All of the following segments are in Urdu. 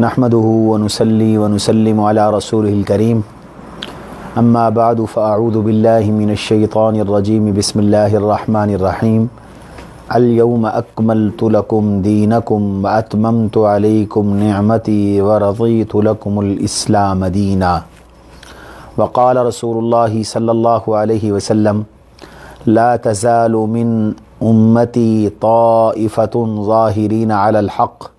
نحمده ونصلي ونسلم على رسوله الكريم اما بعد فاعوذ بالله من الشيطان الرجيم بسم الله الرحمن الرحيم اليوم اكملت لكم دينكم واتممت عليكم نعمتي ورضيت لكم الاسلام دينا وقال رسول الله صلى الله عليه وسلم لا تزال من امتي طائفة ظاهرين على الحق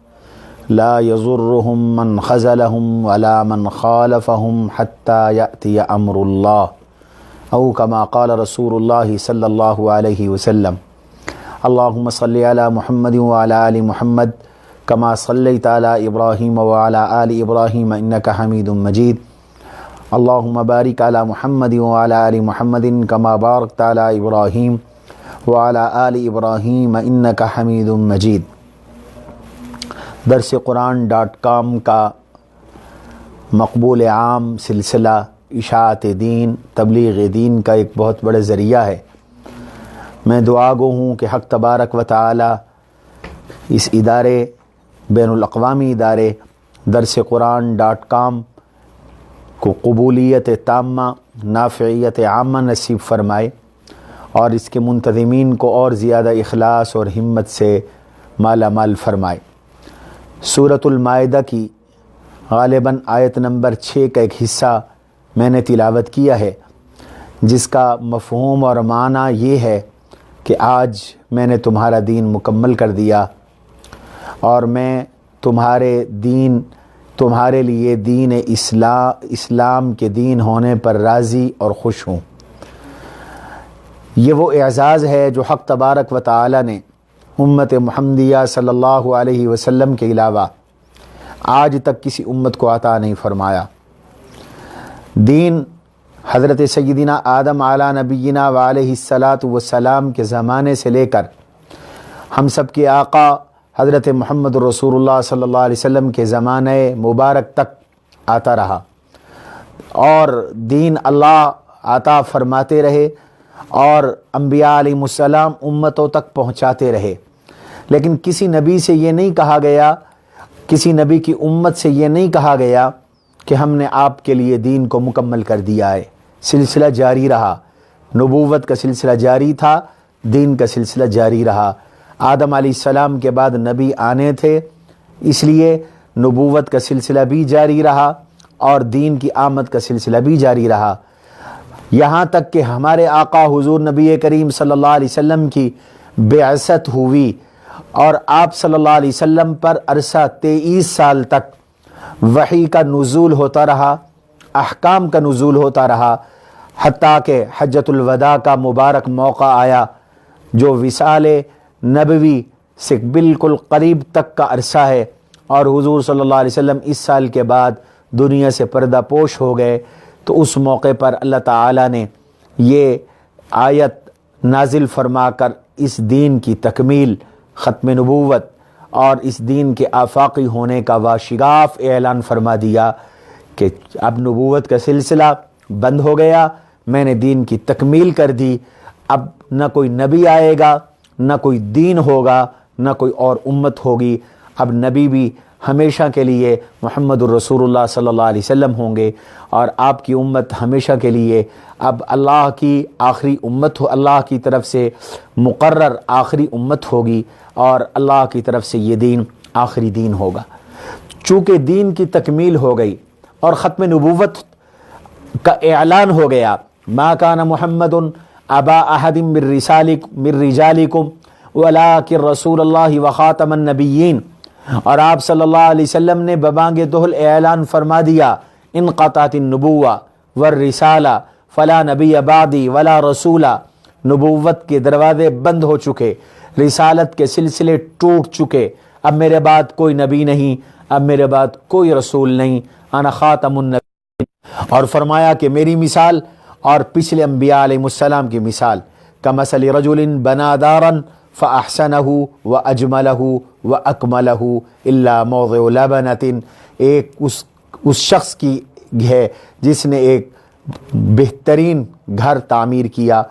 لا يضرهم من خذلهم ولا من خالفهم حتى يأتي أمر الله أو كما قال رسول الله صلى الله عليه وسلم اللهم صل على محمد وعلى آل محمد كما صليت على إبراهيم وعلى آل إبراهيم إنك حميد مجيد اللهم بارك على محمد وعلى آل محمد كما باركت على إبراهيم وعلى آل إبراهيم إنك حميد مجيد۔ درسقرآن.com کا مقبول عام سلسلہ اشاعت دین تبلیغ دین کا ایک بہت بڑا ذریعہ ہے۔ میں دعا گو ہوں کہ حق تبارک و تعالی اس ادارے بین الاقوامی ادارے درسقرآن.com کو قبولیت تامہ نافعیت عامہ نصیب فرمائے اور اس کے منتظمین کو اور زیادہ اخلاص اور ہمت سے مالا مال فرمائے۔ سورۃ المائدہ کی غالباً آیت نمبر 6 کا ایک حصہ میں نے تلاوت کیا ہے، جس کا مفہوم اور معنی یہ ہے کہ آج میں نے تمہارا دین مکمل کر دیا اور میں تمہارے لیے دین اسلام کے دین ہونے پر راضی اور خوش ہوں۔ یہ وہ اعزاز ہے جو حق تبارک و تعالی نے امت محمدیہ صلی اللہ علیہ وسلم کے علاوہ آج تک کسی امت کو عطا نہیں فرمایا۔ دین حضرت سیدنا آدم علی نبینا وعلیہ الصلاۃ والسلام کے زمانے سے لے کر ہم سب کے آقا حضرت محمد رسول اللہ صلی اللہ علیہ وسلم کے زمانے مبارک تک آتا رہا اور دین اللہ عطا فرماتے رہے اور انبیاء علیہ السلام امتوں تک پہنچاتے رہے، لیکن کسی نبی سے یہ نہیں کہا گیا، کسی نبی کی امت سے یہ نہیں کہا گیا کہ ہم نے آپ کے لیے دین کو مکمل کر دیا ہے۔ سلسلہ جاری رہا، نبوت کا سلسلہ جاری تھا، دین کا سلسلہ جاری رہا۔ آدم علیہ السلام کے بعد نبی آنے تھے، اس لیے نبوت کا سلسلہ بھی جاری رہا اور دین کی آمد کا سلسلہ بھی جاری رہا، یہاں تک کہ ہمارے آقا حضور نبی کریم صلی اللہ علیہ وسلم کی بعثت ہوئی اور آپ صلی اللہ علیہ وسلم پر عرصہ 23 سال تک وحی کا نزول ہوتا رہا، احکام کا نزول ہوتا رہا، حتیٰ کہ حجۃ الوداع کا مبارک موقع آیا جو وصال نبوی سے بالکل قریب تک کا عرصہ ہے، اور حضور صلی اللہ علیہ وسلم اس سال کے بعد دنیا سے پردہ پوش ہو گئے۔ تو اس موقع پر اللہ تعالیٰ نے یہ آیت نازل فرما کر اس دین کی تکمیل، ختم نبوت اور اس دین کے آفاقی ہونے کا واشگاف اعلان فرما دیا کہ اب نبوت کا سلسلہ بند ہو گیا، میں نے دین کی تکمیل کر دی، اب نہ کوئی نبی آئے گا، نہ کوئی دین ہوگا، نہ کوئی اور امت ہوگی، اب نبی بھی ہمیشہ کے لیے محمد الرسول اللہ صلی اللہ علیہ وسلم ہوں گے اور آپ کی امت ہمیشہ کے لیے اب اللہ کی آخری امت ہو، اللہ کی طرف سے مقرر آخری امت ہوگی اور اللہ کی طرف سے یہ دین آخری دین ہوگا۔ چونکہ دین کی تکمیل ہو گئی اور ختم نبوت کا اعلان ہو گیا، ما کان محمد ابا احد من رجالکم ولکن رسول اللہ وخاتم النبیین، اور آپ صلی اللہ علیہ وسلم نے ببانگ دہل اعلان فرما دیا، انقطعت النبوہ والرسالہ فلا نبی بعدی ولا رسولہ، نبوت کے دروازے بند ہو چکے، رسالت کے سلسلے ٹوٹ چکے، اب میرے بعد کوئی نبی نہیں، اب میرے بعد کوئی رسول نہیں، انا خاتم النبی، اور فرمایا کہ میری مثال اور پچھلے انبیاء علیہ السلام کی مثال کمثل رجل بنا دارا فاحسنہ واجملہ واکملہ الا موضع لبنۃ، ایک اس شخص کی ہے جس نے ایک بہترین گھر تعمیر کیا،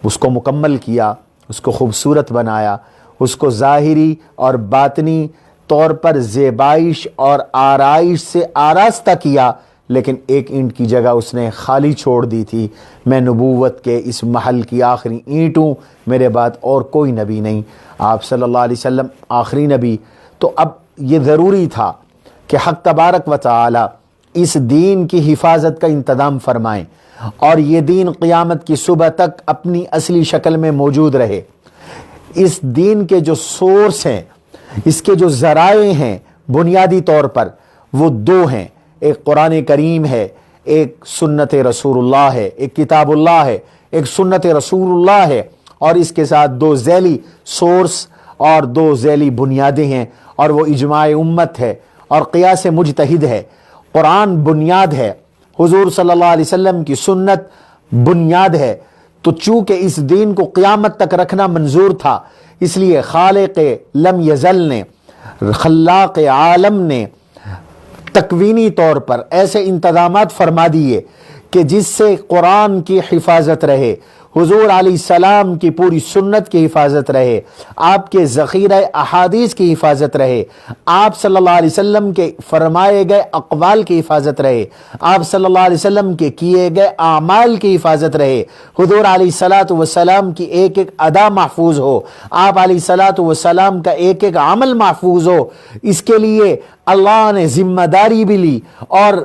اس کو مکمل کیا، اس کو خوبصورت بنایا، اس کو ظاہری اور باطنی طور پر زیبائش اور آرائش سے آراستہ کیا، لیکن ایک اینٹ کی جگہ اس نے خالی چھوڑ دی تھی، میں نبوت کے اس محل کی آخری اینٹ ہوں، میرے بعد اور کوئی نبی نہیں، آپ صلی اللہ علیہ وسلم آخری نبی۔ تو اب یہ ضروری تھا کہ حق تبارک و تعالی اس دین کی حفاظت کا انتظام فرمائیں اور یہ دین قیامت کی صبح تک اپنی اصلی شکل میں موجود رہے۔ اس دین کے جو سورس ہیں، اس کے جو ذرائع ہیں بنیادی طور پر وہ دو ہیں، ایک قرآن کریم ہے، ایک سنت رسول اللہ ہے، ایک کتاب اللہ ہے، ایک سنت رسول اللہ ہے، اور اس کے ساتھ دو ذیلی سورس اور دو ذیلی بنیادیں ہیں، اور وہ اجماع امت ہے اور قیاس مجتہد ہے۔ قرآن بنیاد ہے، حضور صلی اللہ علیہ وسلم کی سنت بنیاد ہے، تو چونکہ اس دین کو قیامت تک رکھنا منظور تھا، اس لیے خالق لم یزل نے، خلاق عالم نے تکوینی طور پر ایسے انتظامات فرما دیے کہ جس سے قرآن کی حفاظت رہے، حضور علیہ السلام کی پوری سنت کی حفاظت رہے، آپ کے ذخیرہ احادیث کی حفاظت رہے، آپ صلی اللہ علیہ وسلم کے فرمائے گئے اقوال کی حفاظت رہے، آپ صلی اللہ علیہ وسلم کے کیے گئے اعمال کی حفاظت رہے، حضور علیہ الصلاۃ والسلام کی ایک ایک ادا محفوظ ہو، آپ علیہ الصلاۃ والسلام کا ایک ایک عمل محفوظ ہو۔ اس کے لیے اللہ نے ذمہ داری بھی لی اور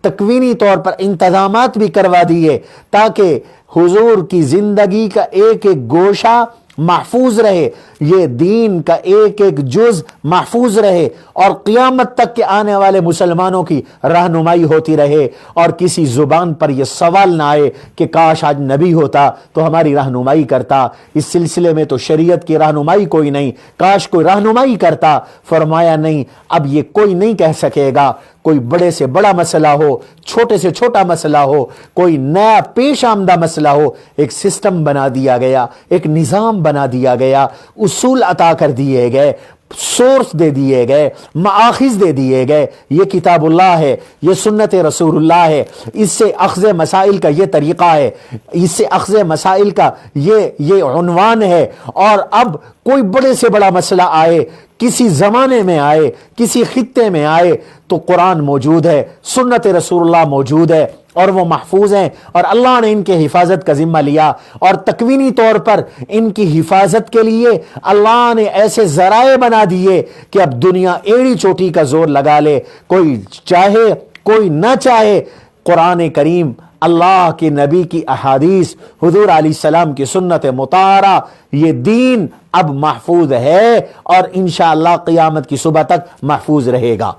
تکوینی طور پر انتظامات بھی کروا دیے تاکہ حضور کی زندگی کا ایک ایک گوشہ محفوظ رہے، یہ دین کا ایک ایک جز محفوظ رہے، اور قیامت تک کے آنے والے مسلمانوں کی رہنمائی ہوتی رہے، اور کسی زبان پر یہ سوال نہ آئے کہ کاش آج نبی ہوتا تو ہماری رہنمائی کرتا۔ اس سلسلے میں تو شریعت کی رہنمائی کوئی نہیں، کاش کوئی رہنمائی کرتا۔ فرمایا نہیں، اب یہ کوئی نہیں کہہ سکے گا، کوئی بڑے سے بڑا مسئلہ ہو، چھوٹے سے چھوٹا مسئلہ ہو، کوئی نیا پیش آمدہ مسئلہ ہو، ایک سسٹم بنا دیا گیا، ایک نظام بنا دیا گیا، اصول عطا کر دیے گئے، سورس دے دیے گئے، مآخذ دے دیے گئے۔ یہ کتاب اللہ ہے، یہ سنت رسول اللہ ہے، اس سے اخذ مسائل کا یہ طریقہ ہے، اس سے اخذ مسائل کا یہ عنوان ہے۔ اور اب کوئی بڑے سے بڑا مسئلہ آئے، کسی زمانے میں آئے، کسی خطے میں آئے، تو قرآن موجود ہے، سنت رسول اللہ موجود ہے، اور وہ محفوظ ہیں، اور اللہ نے ان کے حفاظت کا ذمہ لیا، اور تکوینی طور پر ان کی حفاظت کے لیے اللہ نے ایسے ذرائع بنا دیے کہ اب دنیا ایڑی چوٹی کا زور لگا لے، کوئی چاہے کوئی نہ چاہے، قرآن کریم، اللہ کے نبی کی احادیث، حضور علیہ السلام کی سنت مطہرہ، یہ دین اب محفوظ ہے اور انشاءاللہ قیامت کی صبح تک محفوظ رہے گا۔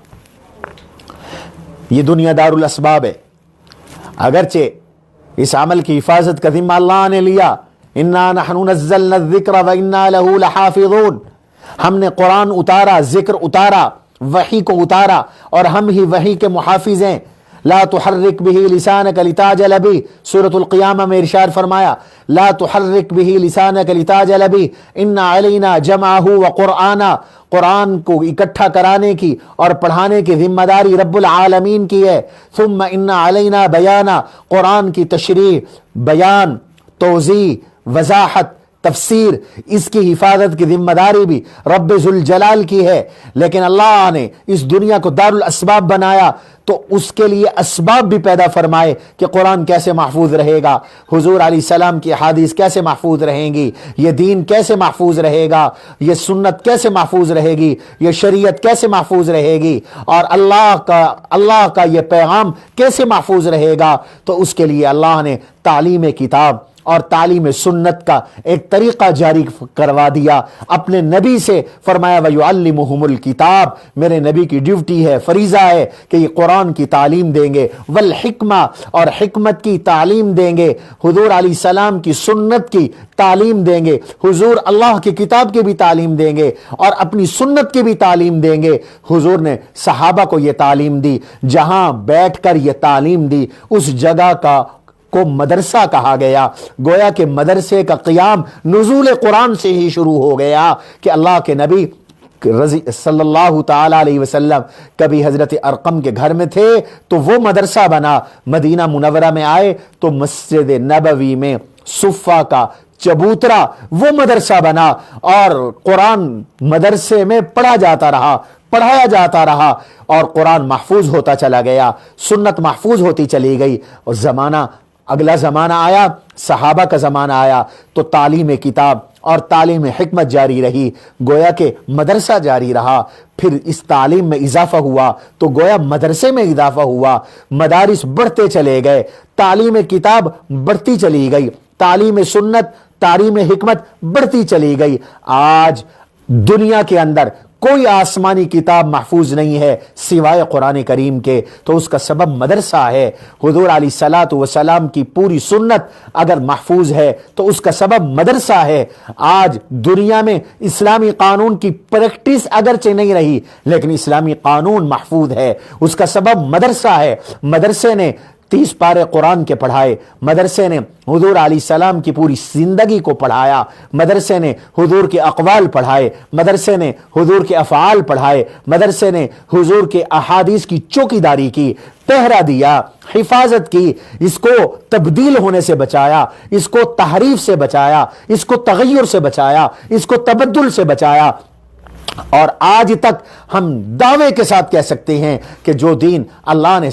یہ دنیا دار الاسباب ہے، اگرچہ اس عمل کی حفاظت کا ذمہ اللہ نے لیا، انا نحن نزلنا الذکر وانا لہ لحافظون، ہم نے قرآن اتارا، ذکر اتارا، وحی کو اتارا، اور ہم ہی وحی کے محافظ ہیں۔ لا تحرک به لسانک لتعجل به، سورۃ القیامہ میں ارشاد فرمایا لا تحرک به لسانک لتعجل به ان علینا جمعہ وقرآنہ، قرآن کو اکٹھا کرانے کی اور پڑھانے کی ذمہ داری رب العالمین کی ہے۔ ثم ان علینا بیانہ، قرآن کی تشریح، بیان، توضیح، وضاحت، تفسیر، اس کی حفاظت کی ذمہ داری بھی رب ذوالجلال کی ہے۔ لیکن اللہ نے اس دنیا کو دار الاسباب بنایا تو اس کے لیے اسباب بھی پیدا فرمائے کہ قرآن کیسے محفوظ رہے گا، حضور علیہ السلام کی حدیث کیسے محفوظ رہیں گی، یہ دین کیسے محفوظ رہے گا، یہ سنت کیسے محفوظ رہے گی، یہ شریعت کیسے محفوظ رہے گی، اور اللہ کا یہ پیغام کیسے محفوظ رہے گا۔ تو اس کے لیے اللہ نے تعلیم کتاب اور تعلیم سنت کا ایک طریقہ جاری کروا دیا، اپنے نبی سے فرمایا وَيُعَلِّمُهُمُ الْكِتَابِ، میرے نبی کی ڈیوٹی ہے، فریضہ ہے کہ یہ قرآن کی تعلیم دیں گے، والحکمہ، اور حکمت کی تعلیم دیں گے، حضور علیہ السلام کی سنت کی تعلیم دیں گے، حضور اللہ کی کتاب کی بھی تعلیم دیں گے اور اپنی سنت کی بھی تعلیم دیں گے۔ حضور نے صحابہ کو یہ تعلیم دی، جہاں بیٹھ کر یہ تعلیم دی اس جگہ کو مدرسہ کہا گیا، گویا کہ مدرسے کا قیام نزول قرآن سے ہی شروع ہو گیا کہ اللہ کے نبی صلی اللہ تعالی علیہ وسلم کبھی حضرت ارقم کے گھر میں تھے تو وہ مدرسہ بنا، مدینہ منورہ میں آئے تو مسجد نبوی میں صفہ کا چبوترا وہ مدرسہ بنا، اور قرآن مدرسے میں پڑھا جاتا رہا، پڑھایا جاتا رہا اور قرآن محفوظ ہوتا چلا گیا، سنت محفوظ ہوتی چلی گئی، اور اگلا زمانہ آیا، صحابہ کا زمانہ آیا تو تعلیم کتاب اور تعلیم حکمت جاری رہی، گویا کہ مدرسہ جاری رہا، پھر اس تعلیم میں اضافہ ہوا تو گویا مدرسے میں اضافہ ہوا، مدارس بڑھتے چلے گئے، تعلیم کتاب بڑھتی چلی گئی، تعلیم سنت، تعلیم حکمت بڑھتی چلی گئی۔ آج دنیا کے اندر کوئی آسمانی کتاب محفوظ نہیں ہے سوائے قرآن کریم کے، تو اس کا سبب مدرسہ ہے۔ حضور علیہ الصلاۃ والسلام کی پوری سنت اگر محفوظ ہے تو اس کا سبب مدرسہ ہے۔ آج دنیا میں اسلامی قانون کی پریکٹس اگرچہ نہیں رہی لیکن اسلامی قانون محفوظ ہے، اس کا سبب مدرسہ ہے۔ مدرسے نے 30 پارے قرآن کے پڑھائے، مدرسے نے حضور علیہ السلام کی پوری زندگی کو پڑھایا، مدرسے نے حضور کے اقوال پڑھائے، مدرسے نے حضور کے افعال پڑھائے، مدرسے نے حضور کے احادیث کی چوکیداری کی، پہرا دیا، حفاظت کی، اس کو تبدیل ہونے سے بچایا، اس کو تحریف سے بچایا، اس کو تغیر سے بچایا، اس کو تبدل سے بچایا۔ اور آج تک ہم دعوے کے ساتھ کہہ سکتے ہیں کہ جو دین اللہ نے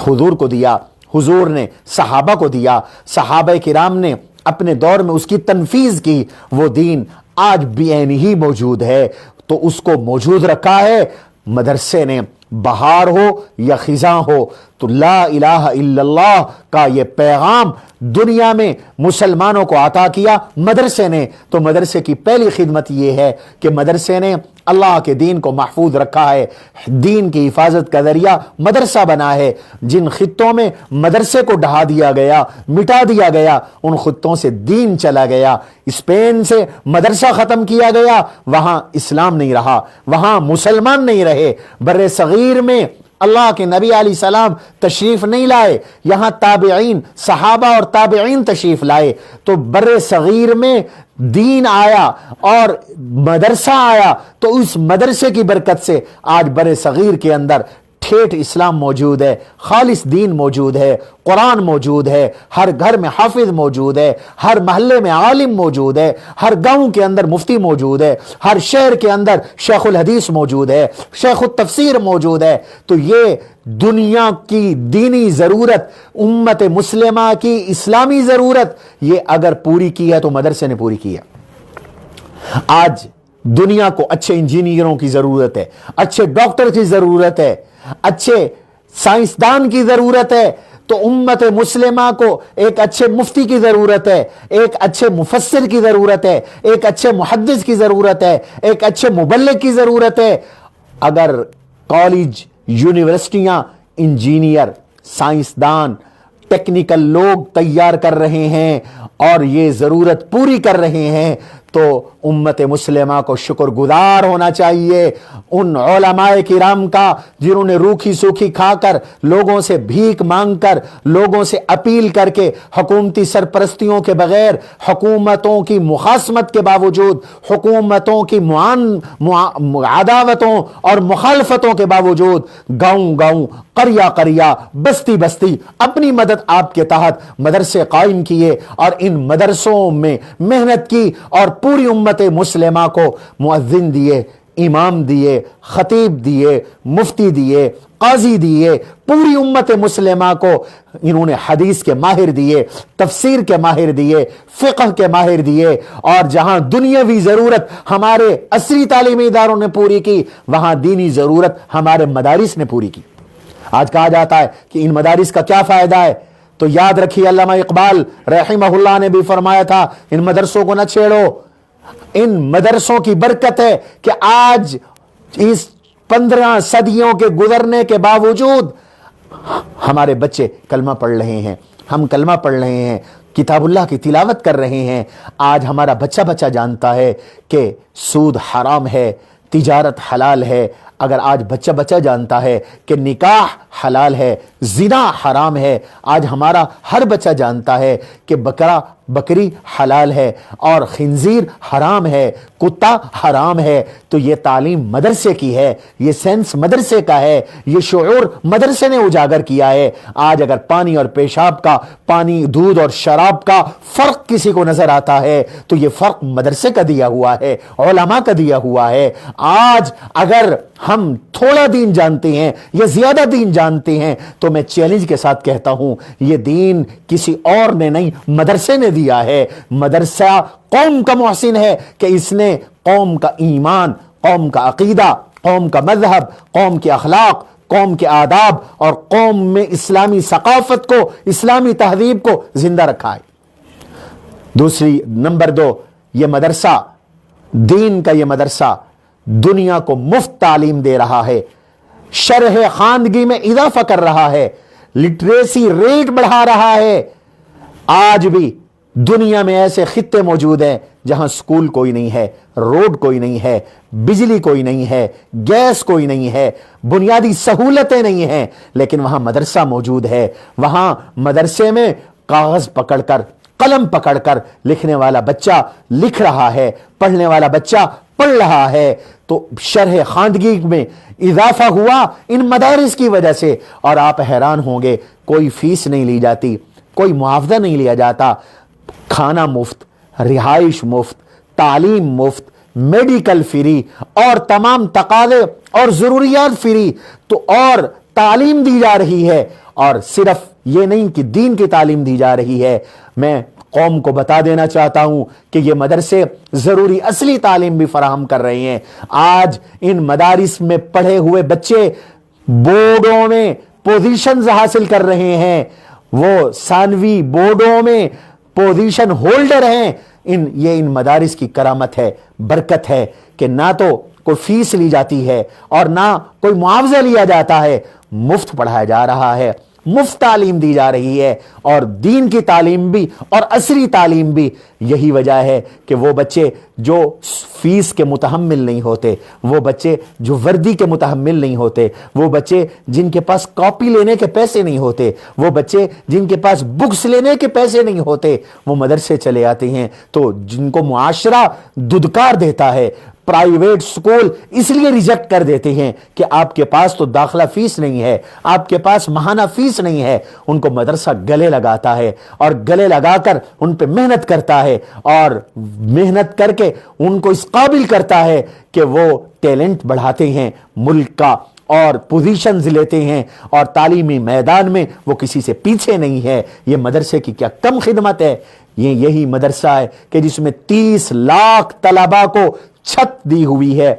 حضور کو دیا، حضور نے صحابہ کو دیا، صحابہ کرام نے اپنے دور میں اس کی تنفیذ کی، وہ دین آج بھی عین ہی موجود ہے، تو اس کو موجود رکھا ہے مدرسے نے۔ بہار ہو یا خزاں ہو تو لا الہ الا اللہ کا یہ پیغام دنیا میں مسلمانوں کو عطا کیا مدرسے نے۔ تو مدرسے کی پہلی خدمت یہ ہے کہ مدرسے نے اللہ کے دین کو محفوظ رکھا ہے، دین کی حفاظت کا ذریعہ مدرسہ بنا ہے۔ جن خطوں میں مدرسے کو ڈھا دیا گیا، مٹا دیا گیا، ان خطوں سے دین چلا گیا۔ اسپین سے مدرسہ ختم کیا گیا، وہاں اسلام نہیں رہا، وہاں مسلمان نہیں رہے۔ بر صغیر میں اللہ کے نبی علیہ السلام تشریف نہیں لائے، یہاں تابعین، صحابہ اور تابعین تشریف لائے، تو بر صغیر میں دین آیا اور مدرسہ آیا، تو اس مدرسے کی برکت سے آج بر صغیر کے اندر ٹھیٹھ اسلام موجود ہے، خالص دین موجود ہے، قرآن موجود ہے، ہر گھر میں حافظ موجود ہے، ہر محلے میں عالم موجود ہے، ہر گاؤں کے اندر مفتی موجود ہے، ہر شہر کے اندر شیخ الحدیث موجود ہے، شیخ التفسیر موجود ہے۔ تو یہ دنیا کی دینی ضرورت، امت مسلمہ کی اسلامی ضرورت، یہ اگر پوری کی ہے تو مدرسے نے پوری کی ہے۔ آج دنیا کو اچھے انجینئروں کی ضرورت ہے، اچھے ڈاکٹر کی ضرورت ہے، اچھے سائنسدان کی ضرورت ہے، تو امت مسلمہ کو ایک اچھے مفتی کی ضرورت ہے، ایک اچھے مفسر کی ضرورت ہے، ایک اچھے محدث کی ضرورت ہے، ایک اچھے مبلغ کی ضرورت ہے۔ اگر کالج، یونیورسٹیاں انجینئر، سائنسدان، ٹیکنیکل لوگ تیار کر رہے ہیں اور یہ ضرورت پوری کر رہے ہیں تو امت مسلمہ کو شکر گزار ہونا چاہیے ان علماء کرام کا جنہوں نے روکھی سوکھی کھا کر، لوگوں سے بھیک مانگ کر، لوگوں سے اپیل کر کے، حکومتی سرپرستیوں کے بغیر، حکومتوں کی مخاصمت کے باوجود، حکومتوں کی عداوتوں اور مخالفتوں کے باوجود، گاؤں گاؤں، قریہ قریہ، بستی بستی اپنی مدد آپ کے تحت مدرسے قائم کیے اور ان مدرسوں میں محنت کی اور پوری امت مسلمہ کو مؤذن دیے، امام دیے، خطیب دیے، مفتی دیے، قاضی دیے، پوری امت مسلمہ کو انہوں نے حدیث کے ماہر دیے، تفسیر کے ماہر دیے، فقہ کے ماہر دیے، اور جہاں دنیاوی ضرورت ہمارے عصری تعلیمی اداروں نے پوری کی، وہاں دینی ضرورت ہمارے مدارس نے پوری کی۔ آج کہا جاتا ہے کہ ان مدارس کا کیا فائدہ ہے، تو یاد رکھیے علامہ اقبال رحمہ اللہ نے بھی فرمایا تھا ان مدرسوں کو نہ چھیڑو۔ ان مدرسوں کی برکت ہے کہ آج اس 15 صدیوں کے گزرنے کے باوجود ہمارے بچے کلمہ پڑھ رہے ہیں، ہم کلمہ پڑھ رہے ہیں، کتاب اللہ کی تلاوت کر رہے ہیں۔ آج ہمارا بچہ جانتا ہے کہ سود حرام ہے، تجارت حلال ہے۔ اگر آج بچہ جانتا ہے کہ نکاح حلال ہے، زنا حرام ہے، آج ہمارا ہر بچہ جانتا ہے کہ بکری حلال ہے اور خنزیر حرام ہے، کتا حرام ہے، تو یہ تعلیم مدرسے کی ہے، یہ سینس مدرسے کا ہے، یہ شعور مدرسے نے اجاگر کیا ہے۔ آج اگر پانی اور پیشاب کا، پانی، دودھ اور شراب کا فرق کسی کو نظر آتا ہے تو یہ فرق مدرسے کا دیا ہوا ہے، علماء کا دیا ہوا ہے۔ آج اگر ہم تھوڑا دین جانتے ہیں یا زیادہ دین جانتے ہیں، تو میں چیلنج کے ساتھ کہتا ہوں یہ دین کسی اور نے نہیں، مدرسے نے دیا ہے۔ مدرسہ قوم کا محسن ہے کہ اس نے قوم کا ایمان، قوم کا عقیدہ، قوم کا مذہب، قوم کے اخلاق، قوم کے آداب اور قوم میں اسلامی ثقافت کو، اسلامی تہذیب کو زندہ رکھا ہے۔ دوسری نمبر 2، یہ مدرسہ، دین کا یہ مدرسہ دنیا کو مفت تعلیم دے رہا ہے، شرح خواندگی میں اضافہ کر رہا ہے، لٹریسی ریٹ بڑھا رہا ہے۔ آج بھی دنیا میں ایسے خطے موجود ہیں جہاں سکول کوئی نہیں ہے، روڈ کوئی نہیں ہے، بجلی کوئی نہیں ہے، گیس کوئی نہیں ہے، بنیادی سہولتیں نہیں ہیں، لیکن وہاں مدرسہ موجود ہے۔ وہاں مدرسے میں کاغذ پکڑ کر، قلم پکڑ کر لکھنے والا بچہ لکھ رہا ہے، پڑھنے والا بچہ پڑھ رہا ہے۔ تو شرح خواندگی میں اضافہ ہوا ان مدارس کی وجہ سے۔ اور آپ حیران ہوں گے، کوئی فیس نہیں لی جاتی، کوئی معاوضہ نہیں لیا جاتا، کھانا مفت، رہائش مفت، تعلیم مفت، میڈیکل فری اور تمام تقاضے اور ضروریات فری، تو اور تعلیم دی جا رہی ہے۔ اور صرف یہ نہیں کہ دین کی تعلیم دی جا رہی ہے، میں قوم کو بتا دینا چاہتا ہوں کہ یہ مدرسے ضروری اصلی تعلیم بھی فراہم کر رہے ہیں۔ آج ان مدارس میں پڑھے ہوئے بچے بورڈوں میں پوزیشنز حاصل کر رہے ہیں، وہ ثانوی بورڈوں میں پوزیشن ہولڈر ہیں۔ یہ ان مدارس کی کرامت ہے، برکت ہے کہ نہ تو کوئی فیس لی جاتی ہے اور نہ کوئی معاوضہ لیا جاتا ہے، مفت پڑھایا جا رہا ہے، مفت تعلیم دی جا رہی ہے، اور دین کی تعلیم بھی اور عصری تعلیم بھی۔ یہی وجہ ہے کہ وہ بچے جو فیس کے متحمل نہیں ہوتے، وہ بچے جو وردی کے متحمل نہیں ہوتے، وہ بچے جن کے پاس کاپی لینے کے پیسے نہیں ہوتے، وہ بچے جن کے پاس بکس لینے کے پیسے نہیں ہوتے، وہ مدرسے چلے آتے ہیں۔ تو جن کو معاشرہ دھدکار دیتا ہے، پرائیویٹ سکول اس لیے ریجیکٹ کر دیتے ہیں کہ آپ کے پاس تو داخلہ فیس نہیں ہے، آپ کے پاس ماہانہ فیس نہیں ہے، ان کو مدرسہ گلے لگاتا ہے اور گلے لگا کر ان پہ محنت کرتا ہے، اور محنت کر کے ان کو اس قابل کرتا ہے کہ وہ ٹیلنٹ بڑھاتے ہیں ملک کا اور پوزیشنز لیتے ہیں، اور تعلیمی میدان میں وہ کسی سے پیچھے نہیں ہے۔ یہ مدرسے کی کیا کم خدمت ہے۔ یہی مدرسہ ہے کہ جس میں 30 لاکھ طلباء کو چھت دی ہوئی ہے،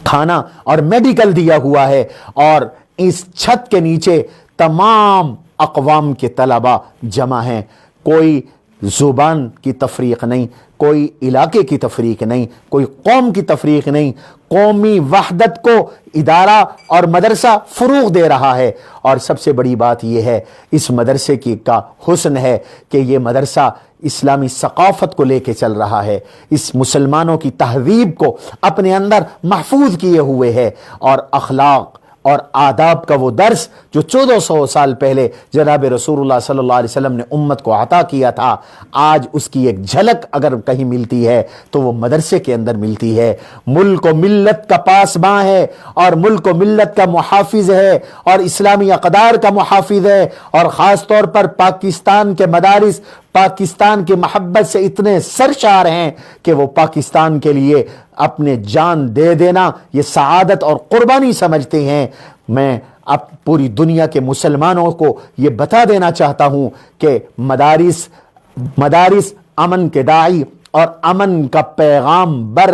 کھانا اور میڈیکل دیا ہوا ہے، اور اس چھت کے نیچے تمام اقوام کے طلباء جمع ہیں۔ کوئی زبان کی تفریق نہیں، کوئی علاقے کی تفریق نہیں، کوئی قوم کی تفریق نہیں، قومی وحدت کو ادارہ اور مدرسہ فروغ دے رہا ہے۔ اور سب سے بڑی بات یہ ہے، اس مدرسے کا حسن ہے کہ یہ مدرسہ اسلامی ثقافت کو لے کے چل رہا ہے، اس مسلمانوں کی تہذیب کو اپنے اندر محفوظ کیے ہوئے ہے، اور اخلاق اور آداب کا وہ درس جو 1400 سال پہلے جناب رسول اللہ صلی اللہ علیہ وسلم نے امت کو عطا کیا تھا، آج اس کی ایک جھلک اگر کہیں ملتی ہے تو وہ مدرسے کے اندر ملتی ہے۔ ملک و ملت کا پاسباں ہے، اور ملک و ملت کا محافظ ہے، اور اسلامی اقدار کا محافظ ہے، اور خاص طور پر پاکستان کے مدارس پاکستان کی محبت سے اتنے سرشار ہیں کہ وہ پاکستان کے لیے اپنے جان دے دینا یہ سعادت اور قربانی سمجھتے ہیں۔ میں اب پوری دنیا کے مسلمانوں کو یہ بتا دینا چاہتا ہوں کہ مدارس امن کے داعی اور امن کا پیغام بر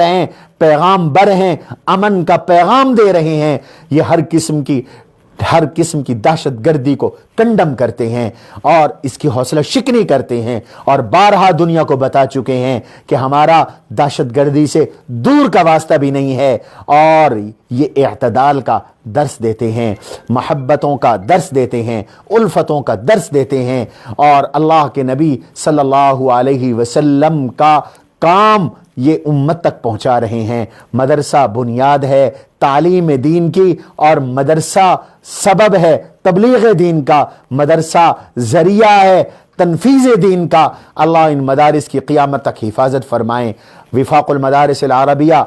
ہیں، امن کا پیغام دے رہے ہیں۔ یہ ہر قسم کی دہشت گردی کو کنڈم کرتے ہیں اور اس کی حوصلہ شکنی کرتے ہیں، اور بارہا دنیا کو بتا چکے ہیں کہ ہمارا دہشت گردی سے دور کا واسطہ بھی نہیں ہے، اور یہ اعتدال کا درس دیتے ہیں، محبتوں کا درس دیتے ہیں، الفتوں کا درس دیتے ہیں، اور اللہ کے نبی صلی اللہ علیہ وسلم کا کام یہ امت تک پہنچا رہے ہیں۔ مدرسہ بنیاد ہے تعلیم دین کی، اور مدرسہ سبب ہے تبلیغ دین کا، مدرسہ ذریعہ ہے تنفیذ دین کا۔ اللہ ان مدارس کی قیامت تک حفاظت فرمائیں۔ وفاق المدارس العربیہ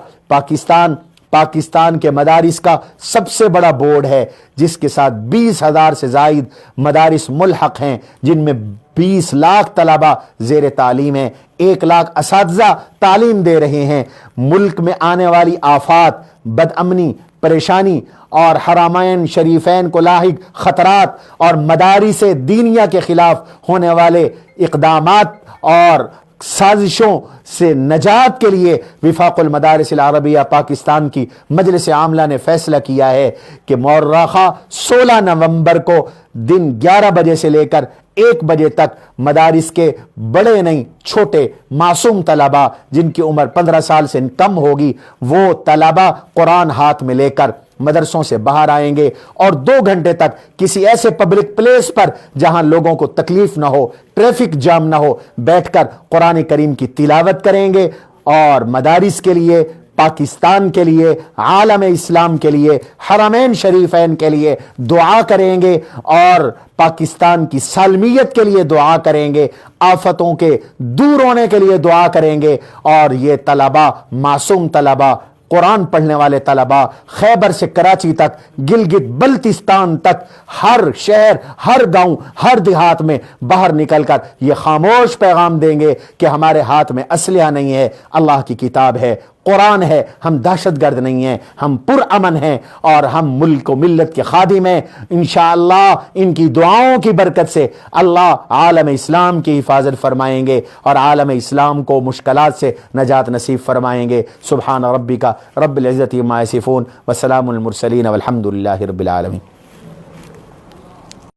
پاکستان کے مدارس کا سب سے بڑا بورڈ ہے، جس کے ساتھ 20,000 سے زائد مدارس ملحق ہیں، جن میں 20 لاکھ طلباء زیر تعلیم ہیں، 1 لاکھ اساتذہ تعلیم دے رہے ہیں۔ ملک میں آنے والی آفات، بد امنی، پریشانی اور حرمین شریفین کو لاحق خطرات اور مدارس دینیہ کے خلاف ہونے والے اقدامات اور سازشوں سے نجات کے لیے وفاق المدارس العربیہ پاکستان کی مجلس عاملہ نے فیصلہ کیا ہے کہ مورخہ 16 نومبر کو دن 11 بجے سے لے کر 1 بجے تک مدارس کے بڑے نہیں چھوٹے معصوم طلبہ جن کی عمر 15 سال سے کم ہوگی، وہ طلبہ قرآن ہاتھ میں لے کر مدرسوں سے باہر آئیں گے اور 2 گھنٹے تک کسی ایسے پبلک پلیس پر جہاں لوگوں کو تکلیف نہ ہو، ٹریفک جام نہ ہو، بیٹھ کر قرآن کریم کی تلاوت کریں گے اور مدارس کے لیے، پاکستان کے لیے، عالم اسلام کے لیے، حرمین شریفین کے لیے دعا کریں گے اور پاکستان کی سالمیت کے لیے دعا کریں گے، آفتوں کے دور ہونے کے لیے دعا کریں گے۔ اور یہ طلبہ، معصوم طلبہ، قرآن پڑھنے والے طلبہ خیبر سے کراچی تک، گلگت بلتستان تک، ہر شہر، ہر گاؤں، ہر دیہات میں باہر نکل کر یہ خاموش پیغام دیں گے کہ ہمارے ہاتھ میں اسلحہ نہیں ہے، اللہ کی کتاب ہے، قرآن ہے، ہم دہشت گرد نہیں ہیں، ہم پرامن ہیں اور ہم ملک و ملت کے خادم ہیں۔ انشاءاللہ ان کی دعاؤں کی برکت سے اللہ عالم اسلام کی حفاظت فرمائیں گے اور عالم اسلام کو مشکلات سے نجات نصیب فرمائیں گے۔ سبحان ربک رب العزت عما یصفون وسلام المرسلین والحمد للہ رب العالمین۔